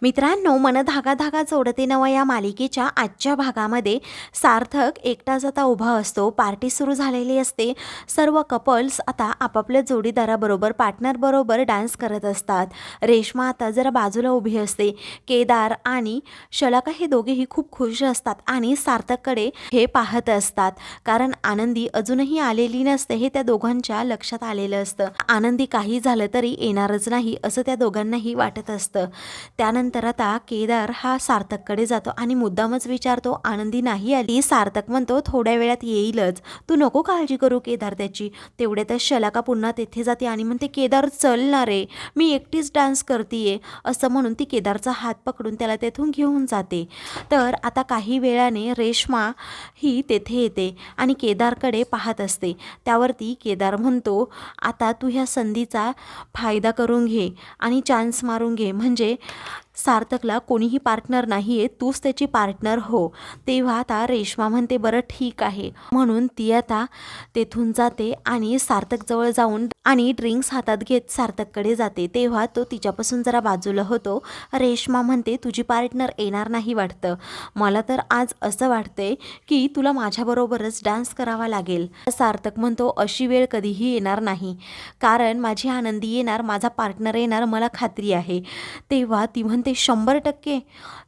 मित्रांनो, मन धागा धागा जोडते नवा या मालिकेच्या आजच्या भागामध्ये सार्थक एकटा जाता उभा असतो. पार्टी सुरू झालेली असते. सर्व कपल्स आता आपापल्या जोडीदाराबरोबर पार्टनरबरोबर डान्स करत असतात. रेश्मा आता जरा बाजूला उभी असते. केदार आणि शलाका हे दोघेही खूप खुश असतात आणि सार्थककडे हे पाहत असतात, कारण आनंदी अजूनही आलेली नसते हे त्या दोघांच्या लक्षात आलेलं असतं. आनंदी काही झालं तरी येणारच नाही असं त्या दोघांनाही वाटत असतं. त्यानंतर आता केदार हा सार्थककडे जातो आणि मुद्दामच विचारतो, आनंदी नाही आली? सार्थक म्हणतो, थोड्या वेळात येईलच, तू नको काळजी करू केदार त्याची. तेवढ्यातच शलाका पुन्हा तेथे जाते आणि म्हणते, केदार चल ना रे, मी एकटीच डान्स करतीये. असं म्हणून ती केदारचा हात पकडून त्याला तेथून घेऊन जाते. तर आता काही वेळाने रेश्मा ही तेथे येते आणि केदारकडे पाहत असते. त्यावरती केदार म्हणतो, आता तू ह्या संधीचा फायदा करून घे आणि चान्स मारून घे, म्हणजे सार्थकला कोणीही पार्टनर नाही आहे, तूच त्याची पार्टनर हो. तेव्हा आता रेश्मा म्हणते, बरं ठीक आहे, म्हणून ती आता तेथून जाते आणि सार्थकजवळ जाऊन आणि ड्रिंक्स हातात घेत सार्थककडे जाते. तेव्हा तो तिच्यापासून जरा बाजूला होतो. रेश्मा म्हणते, तुझी पार्टनर येणार नाही वाटतं, मला तर आज असं वाटतंय की तुला माझ्याबरोबरच डान्स करावा लागेल. सार्थक म्हणतो, अशी वेळ कधीही येणार नाही, कारण माझी आनंदी येणार, माझा पार्टनर येणार, मला खात्री आहे. तेव्हा ती म्हणते, 100%?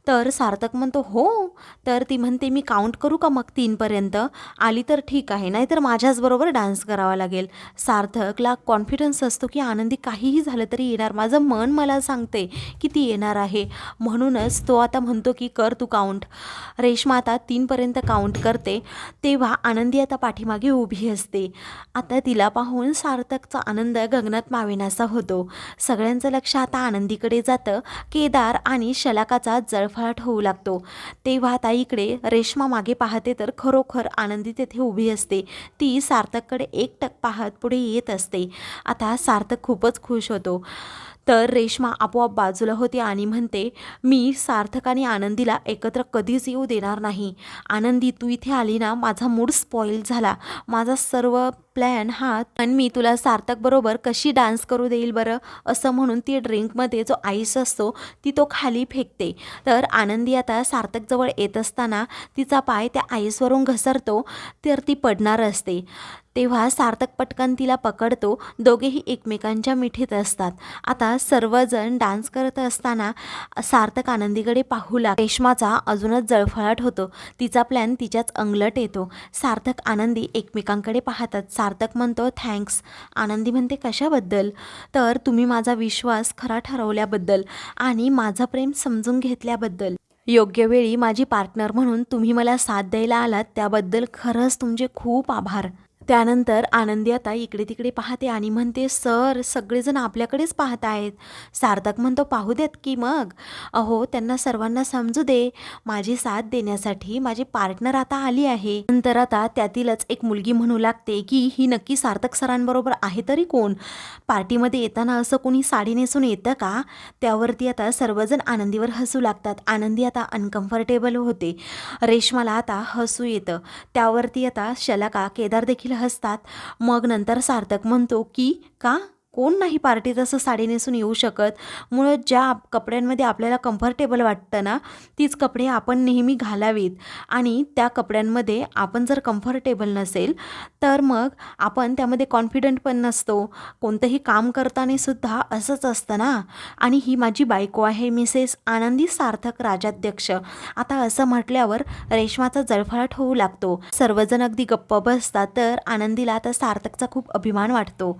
तर सार्थक म्हणतो, हो. तर ती म्हणते, मी काउंट करू का मग 3पर्यंत? आली तर ठीक आहे, नाहीतर माझ्याचबरोबर डान्स करावा लागेल. सार्थकला कॉन्फिडन्स असतो की आनंदी काहीही झालं तरी येणार, माझं मन मला सांगते की ती येणार आहे, म्हणूनच तो आता म्हणतो की कर तू काउंट. रेश्मा आता 3पर्यंत काउंट करते. तेव्हा आनंदी आता पाठीमागे उभी असते. आता तिला पाहून सार्थकचा आनंद गगनात मावेनासा होतो. सगळ्यांचं लक्ष आता आनंदीकडे जातं. केदार आणि शलाकाचा जळफळाट होऊ लागतो. तेव्हा आता इकडे रेश्मा मागे पाहते तर खरोखर आनंदी तेथे उभी असते. ती सार्थककडे एकटक पाहत पुढे येत असते. आता सार्थक खूपच खुश होतो. तर रेश्मा आपोआप बाजूला होती आणि म्हणते, मी सार्थक आणि आनंदीला एकत्र कधीच येऊ देणार नाही. आनंदी, तू इथे आली ना, माझा मूड स्पॉईल झाला, माझा सर्व प्लॅन हा, आणि मी तुला सार्थकबरोबर कशी डान्स करू देईल बरं. असं म्हणून ती ड्रिंकमध्ये जो आईस असतो ती तो खाली फेकते. तर आनंदी आता सार्थकजवळ येत असताना तिचा पाय त्या आईसवरून घसरतो, तर ती पडणार असते. तेव्हा सार्थक पटकन तिला पकडतो. दोघेही एकमेकांच्या मिठीत असतात. आता सर्वजण डान्स करत असताना सार्थक आनंदीकडे पाहू लागतो. रेश्माचा अजूनच जळफळाट होतो. तिचा प्लॅन तिच्याच अंगलट येतो. सार्थक आनंदी एकमेकांकडे पाहतात. सार्थक म्हणतो, थँक्स. आनंदी म्हणते, कशाबद्दल? तर तुम्ही माझा विश्वास खरा ठरवल्याबद्दल आणि माझं प्रेम समजून घेतल्याबद्दल. योग्य वेळी माझी पार्टनर म्हणून तुम्ही मला साथ द्यायला आलात, त्याबद्दल खरंच तुमचे खूप आभार. त्यानंतर आनंदी आता इकडे तिकडे पाहते आणि म्हणते, सर, सगळेजण आपल्याकडेच पाहत आहेत. सार्थक म्हणतो, पाहू देत की मग. अहो, त्यांना सर्वांना समजू दे, माझी साथ देण्यासाठी माझी पार्टनर आता आली आहे. नंतर आता त्यातीलच एक मुलगी म्हणू लागते की ही नक्की सार्थक सरांबरोबर आहे तरी कोण? पार्टीमध्ये येताना असं कोणी साडी नेसून येतं का? त्यावरती आता सर्वजण आनंदीवर हसू लागतात. आनंदी आता अनकम्फर्टेबल होते. रेश्माला आता हसू येतं. त्यावरती आता शलाका, केदार देखील हसतात. मग नंतर सार्थक म्हणतो की का, कोण नाही पार्टीत असं साडी नेसून येऊ शकत? मुळात ज्या कपड्यांमध्ये आपल्याला कम्फर्टेबल वाटतं ना, तीच कपडे आपण नेहमी घालावीत. आणि त्या कपड्यांमध्ये आपण जर कम्फर्टेबल नसेल तर मग आपण त्यामध्ये कॉन्फिडंट पण नसतो. कोणतंही काम करताना सुद्धा असंच असतं ना. आणि ही माझी बायको आहे, मिसेस आनंदी सार्थक राजाध्यक्ष. आता असं म्हटल्यावर रेश्माचा जळफळाट होऊ लागतो. सर्वजण अगदी गप्प बसतात. तर आनंदीला आता सार्थकचा खूप अभिमान वाटतो.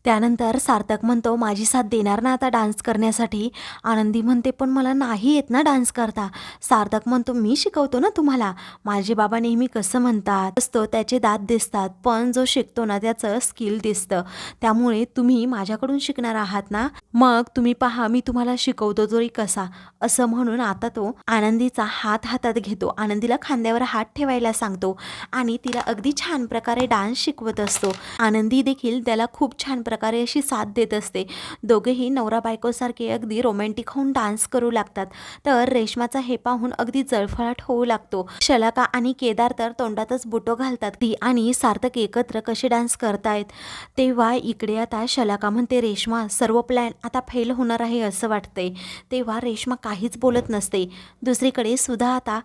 त्यानंतर सार्थक म्हणतो, माझी साथ देणार ना आता डान्स करण्यासाठी? आनंदी म्हणते, पण मला नाही येत ना डान्स करता. सार्थक म्हणतो, मी शिकवतो ना तुम्हाला. माझे बाबा नेहमी कसं म्हणतात असतो, त्याचे दात दिसतात, पण जो शिकतो ना त्याचं स्किल दिसतं. त्यामुळे तुम्ही माझ्याकडून शिकणार आहात ना, मग तुम्ही पहा, मी तुम्हाला शिकवतो तरी कसा. असं म्हणून आता तो आनंदीचा हात हातात घेतो. आनंदीला खांद्यावर हात ठेवायला सांगतो आणि तिला अगदी छान प्रकारे डान्स शिकवत असतो. आनंदी देखील त्याला खूप छान प्रकारे प्रकारे अशी साथ देत असते. दोघेही नवरा बायकोसारखे अगदी रोमॅन्टिक होऊन डान्स करू लागतात. तर रेश्माचा हे पाहून अगदी जळफळाट होऊ लागतो. शलाका आणि केदार तर तोंडातच बुटो घालतात. ती आणि सार्थक एकत्र कसे डान्स करतायत. तेव्हा इकडे आता शलाका म्हणते, रेश्मा सर्व प्लॅन आता फेल होणार आहे असं वाटतंय. तेव्हा रेश्मा काहीच बोलत नसते. दुसरीकडे सुद्धा आता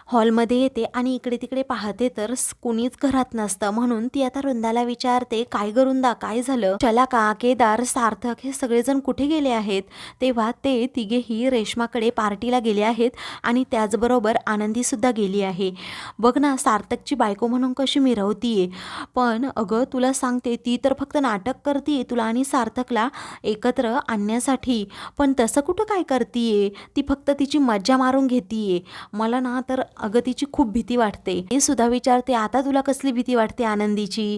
हॉलमध्ये येते आणि इकडे तिकडे पाहते तर कुणीच घरात नसतं. म्हणून ती आता वृंदाला विचारते, काय ग वृंदा, काय झालं? शलाका, केदार, सार्थक हे सगळेजण कुठे गेले आहेत? तेव्हा ते तिघेही रेश्माकडे पार्टीला गेले आहेत आणि त्याचबरोबर आनंदी सुद्धा गेली आहे. बघ ना, सार्थकची बायको म्हणून कशी मिरवतीये. पण अगं तुला सांगते, ती तर फक्त नाटक करतीये तुला आणि सार्थकला एकत्र आणण्यासाठी. पण तसं कुठं काय करतीये, ती फक्त तिची मज्जा मारून घेतीये. मला ना तर अगं तिची खूप भीती वाटते. मी सुद्धा विचारते, आता तुला कसली भीती वाटते आनंदीची?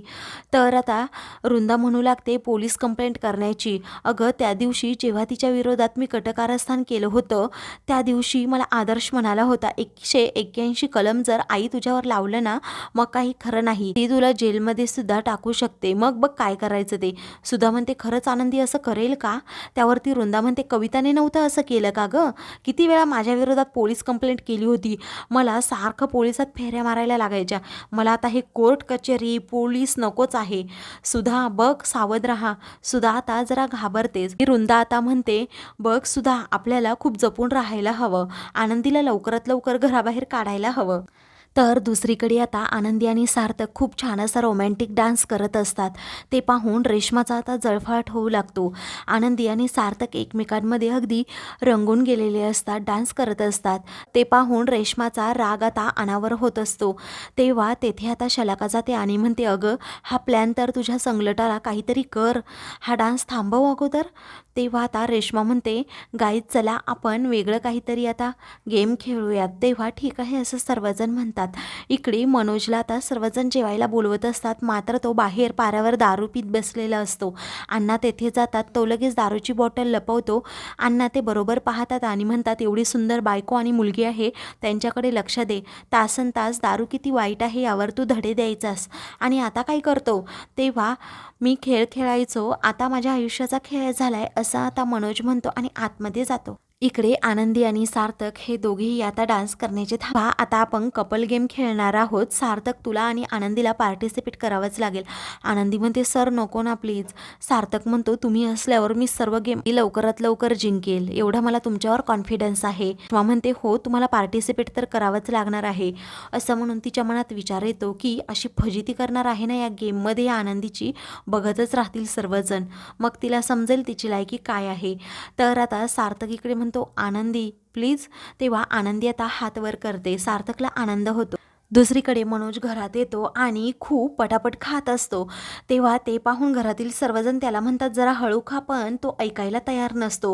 तर आता वृंदा म्हणू लागते, पोलीस कंप्लेंट करण्याची. अगं त्या दिवशी जेव्हा तिच्या विरोधात मी कटकारस्थान केलं होतं त्या दिवशी मला आदर्श म्हणाला होता, 181 कलम जर आई तुझ्यावर लावलं ना मग काही खरं नाही, ती तुला जेलमध्ये सुद्धा टाकू शकते. मग बघ काय करायचं ते. सुधा म्हणते, खरंच आनंदी असं करेल का? त्यावरती वृंदा म्हणते, कविताने नव्हतं असं केलं का गं? किती वेळा माझ्या विरोधात पोलीस कंप्लेंट केली होती. मला सारखं पोलिसात फेऱ्या मारायला लागायच्या. मला आता हे कोर्ट कचेरी पोलीस नकोच आहे. सुधा बघ सावध राहा. सुधा आता जरा घाबरतेच. वृंदा आता म्हणते, बघ सुधा, आपल्याला खूप जपून राहायला हवं. आनंदीला लवकरात लवकर घराबाहेर काढायला हवं. तर दुसरीकडे आता आनंदी आणि सार्थक खूप छान असा रोमॅन्टिक डान्स करत असतात. ते पाहून रेश्माचा आता जळफळाट होऊ लागतो. आनंदी आणि सार्थक एकमेकांमध्ये अगदी रंगून गेलेले असतात, डान्स करत असतात. ते पाहून रेश्माचा राग आता अनावर होत असतो. तेव्हा तेथे आता शलाका जाते आणि म्हणते, अगं हा प्लॅन तर तुझ्या संगलटाला काहीतरी कर, हा डान्स थांबव अगोदर. तेव्हा आता रेश्मा म्हणते, गाईज चला आपण वेगळं काहीतरी आता गेम खेळूयात. तेव्हा ठीक आहे असं सर्वजण म्हणतात. इकडे मनोजला आता सर्वजण जेवायला बोलवत असतात, मात्र तो बाहेर पारावर दारू पीत बसलेला असतो. अण्णा तेथे जातात. तो लगेच दारूची बॉटल लपवतो. अण्णा ते बरोबर पाहतात आणि म्हणतात, एवढी सुंदर बायको आणि मुलगी आहे, त्यांच्याकडे लक्ष दे. तासन तास दारू किती वाईट आहे यावर तू धडे द्यायचास आणि आता काय करतो? तेव्हा मी खेळ खेळायचो, आता माझ्या आयुष्याचा खेळ झालाय असं आता मनोज म्हणतो आणि आतमध्ये जातो. इकडे आनंदी आणि सार्थक हे दोघेही आता डान्स करण्याचे थांबा. आता आपण कपल गेम खेळणार आहोत. सार्थक, तुला आणि आनंदीला पार्टिसिपेट करावंच लागेल. आनंदी म्हणते, सर नको ना प्लीज. सार्थक म्हणतो, तुम्ही असल्यावर मी सर्व गेम लवकरात लवकर जिंकेल, एवढा मला तुमच्यावर कॉन्फिडन्स आहे. किंवा म्हणते, हो तुम्हाला पार्टिसिपेट तर करावंच लागणार आहे. असं म्हणून तिच्या मनात विचार येतो की अशी फजिती करणार आहे ना या गेममध्ये आनंदीची, बघतच राहतील सर्वजण, मग तिला समजेल तिची लायकी काय आहे. तर आता सार्थक इकडे म्हणतो, आनंदी प्लीज. तेव्हा आनंदी आता हात वर करते. सार्थकला आनंद होतो. दुसरीकडे मनोज घरात येतो आणि खूप पटापट खात असतो. तेव्हा ते पाहून घरातील सर्वजण त्याला म्हणतात, जरा हळू खा, पण तो ऐकायला तयार नसतो.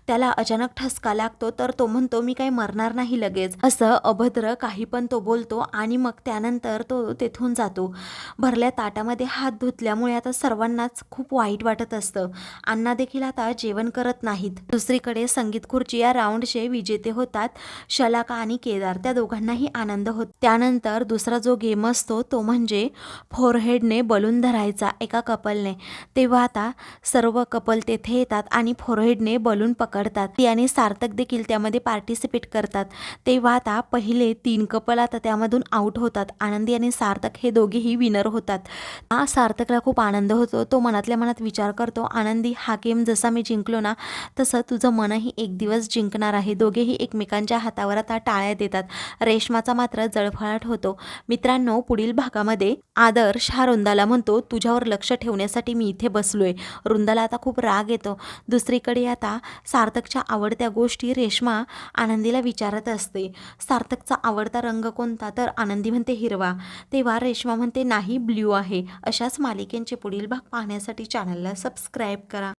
त्याला अचानक ठसका लागतो तर तो म्हणतो, मी काही मरणार नाही लगेच, असं अभद्र काही पण तो बोलतो आणि मग त्यानंतर तो तेथून जातो. भरल्या ताटामध्ये हात धुतल्यामुळे आता सर्वांनाच खूप वाईट वाटत असतं. अण्णा देखील आता जेवण करत नाहीत. दुसरीकडे संगीत खुर्ची या राऊंडचे विजेते होतात शलाका आणि केदार, त्या दोघांनाही आनंद होतो. त्यानंतर दुसरा जो गेम असतो तो म्हणजे फोरहेडने बलून धरायचा एका कपलने. तेव्हा आता सर्व कपल तेथे येतात आणि फोरहेडने बलून पकडतात. ती आणि सार्थक देखील त्यामध्ये पार्टिसिपेट करतात. तेव्हा आता पहिले 3 कपल आता त्यामधून आउट होतात. आनंदी आणि सार्थक हे दोघेही विनर होतात. सार्थकला खूप आनंद होतो. तो मनातल्या मनात विचार करतो, आनंदी हा गेम जसा मी जिंकलो ना तसं तुझं मनही एक दिवस जिंकणार आहे. दोघेही एकमेकांच्या हातावर आता टाळ्या देतात. रेश्माचा मात्र जळफळाट होतो. मित्रांनो, पुढील भागामध्ये आदर्श हा वृंदाला म्हणतो, तुझ्यावर लक्ष ठेवण्यासाठी मी इथे बसलोय. वृंदाला आता खूप राग येतो. दुसरीकडे आता सार्थकच्या आवडत्या गोष्टी रेश्मा आनंदीला विचारत असते. सार्थकचा आवडता रंग कोणता? तर आनंदी म्हणते हिरवा. तेव्हा रेश्मा म्हणते नाही, ब्ल्यू आहे. अशाच मालिकेंचे पुढील भाग पाहण्यासाठी चॅनलला सबस्क्राईब करा.